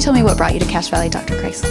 tell me what brought you to Cache Valley, Dr. Kreis?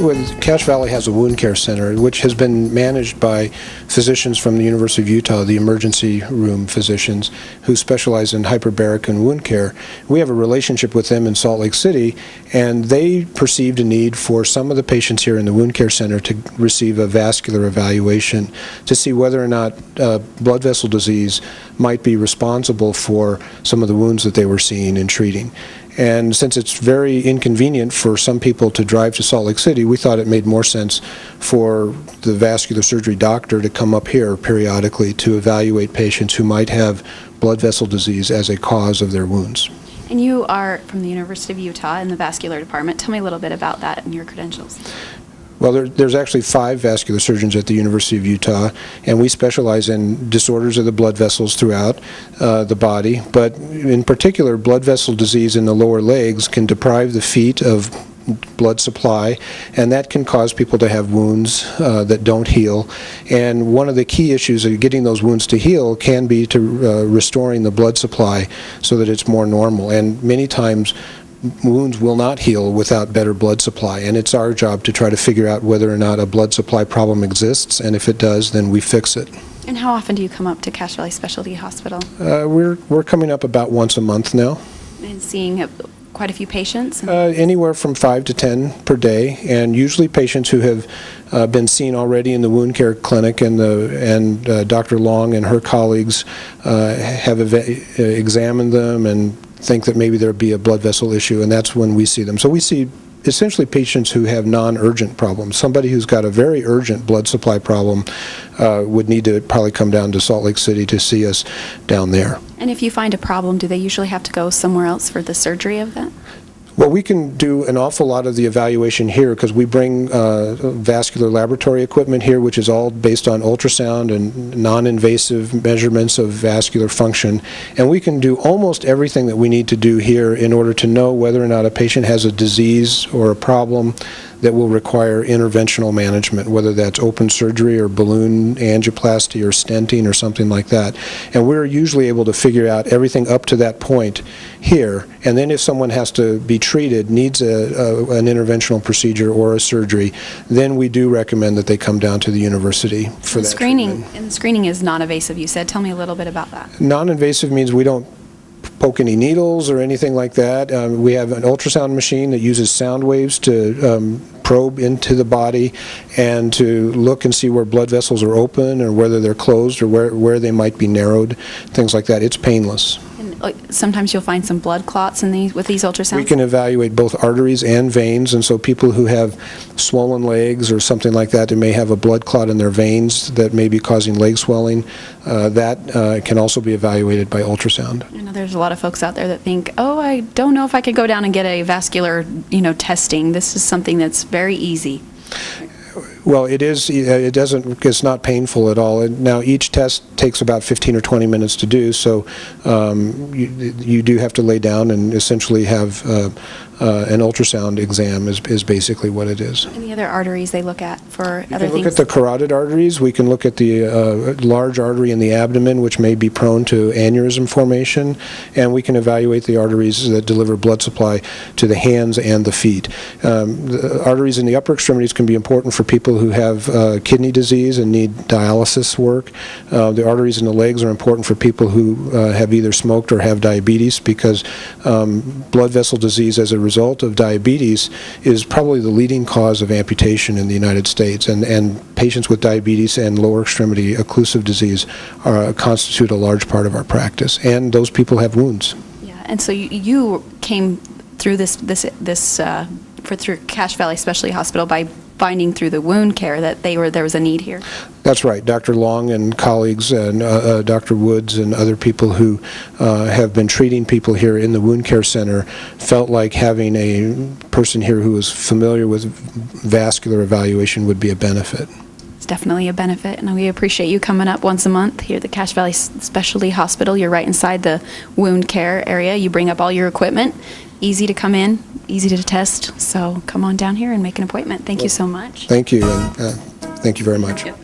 Well, Cache Valley has a wound care center, which has been managed by physicians from the University of Utah, the emergency room physicians, who specialize in hyperbaric and wound care. We have a relationship with them in Salt Lake City, and they perceived a need for some of the patients here in the wound care center to receive a vascular evaluation to see whether or not blood vessel disease might be responsible for some of the wounds that they were seeing and treating. And since it's very inconvenient for some people to drive to Salt Lake City, we thought it made more sense for the vascular surgery doctor to come up here periodically to evaluate patients who might have blood vessel disease as a cause of their wounds. And you are from the University of Utah in the vascular department. Tell me a little bit about that and your credentials. Well, there's actually 5 vascular surgeons at the University of Utah, and we specialize in disorders of the blood vessels throughout the body, but in particular, blood vessel disease in the lower legs can deprive the feet of blood supply, and that can cause people to have wounds that don't heal. And one of the key issues of getting those wounds to heal can be to restoring the blood supply so that it's more normal. And many times, wounds will not heal without better blood supply, and it's our job to try to figure out whether or not a blood supply problem exists, and if it does, then we fix it. And how often do you come up to Cache Valley Specialty Hospital? We're coming up about once a month now. And seeing quite a few patients? Anywhere from 5 to 10 per day, and usually patients who have been seen already in the wound care clinic, and Dr. Long and her colleagues have examined them and think that maybe there would be a blood vessel issue, and that's when we see them. So we see essentially patients who have non-urgent problems. Somebody who's got a very urgent blood supply problem would need to probably come down to Salt Lake City to see us down there. And if you find a problem, do they usually have to go somewhere else for the surgery of that? Well, we can do an awful lot of the evaluation here because we bring vascular laboratory equipment here, which is all based on ultrasound and non-invasive measurements of vascular function. And we can do almost everything that we need to do here in order to know whether or not a patient has a disease or a problem that will require interventional management, whether that's open surgery or balloon angioplasty or stenting or something like that. And we're usually able to figure out everything up to that point here. And then if someone has to be treated, needs an interventional procedure or a surgery, then we do recommend that they come down to the university for that treatment. And the screening is non-invasive, you said. Tell me a little bit about that. Non-invasive means we don't poke any needles or anything like that. We have an ultrasound machine that uses sound waves to probe into the body and to look and see where blood vessels are open or whether they're closed or where they might be narrowed, things like that. It's painless. And sometimes you'll find some blood clots with these ultrasounds? We can evaluate both arteries and veins, and so people who have swollen legs or something like that, they may have a blood clot in their veins that may be causing leg swelling. That can also be evaluated by ultrasound. I know there's a lot of folks out there that think, oh, I don't know if I could go down and get a vascular, testing. This is something that's very easy. Well, it is. It's not painful at all. And now each test takes about 15 or 20 minutes to do, so you do have to lay down and essentially have an ultrasound exam is basically what it is. Any other arteries they look at for other things? We can look at the carotid arteries. We can look at the large artery in the abdomen, which may be prone to aneurysm formation, and we can evaluate the arteries that deliver blood supply to the hands and the feet. The arteries in the upper extremities can be important for people who have kidney disease and need dialysis work. The arteries in the legs are important for people who have either smoked or have diabetes, because blood vessel disease as a result of diabetes is probably the leading cause of amputation in the United States, and patients with diabetes and lower extremity occlusive disease constitute a large part of our practice, and those people have wounds. Yeah, and so you came through through Cache Valley Specialty Hospital by finding through the wound care that there was a need here. That's right. Dr. Long and colleagues and Dr. Woods and other people who have been treating people here in the wound care center felt like having a person here who was familiar with vascular evaluation would be a benefit. It's definitely a benefit, and we appreciate you coming up once a month here at the Cache Valley Specialty Hospital. You're right inside the wound care area. You bring up all your equipment. Easy to come in, easy to test, so come on down here and make an appointment. Thank you so much. Thank you, and thank you very much. Yep.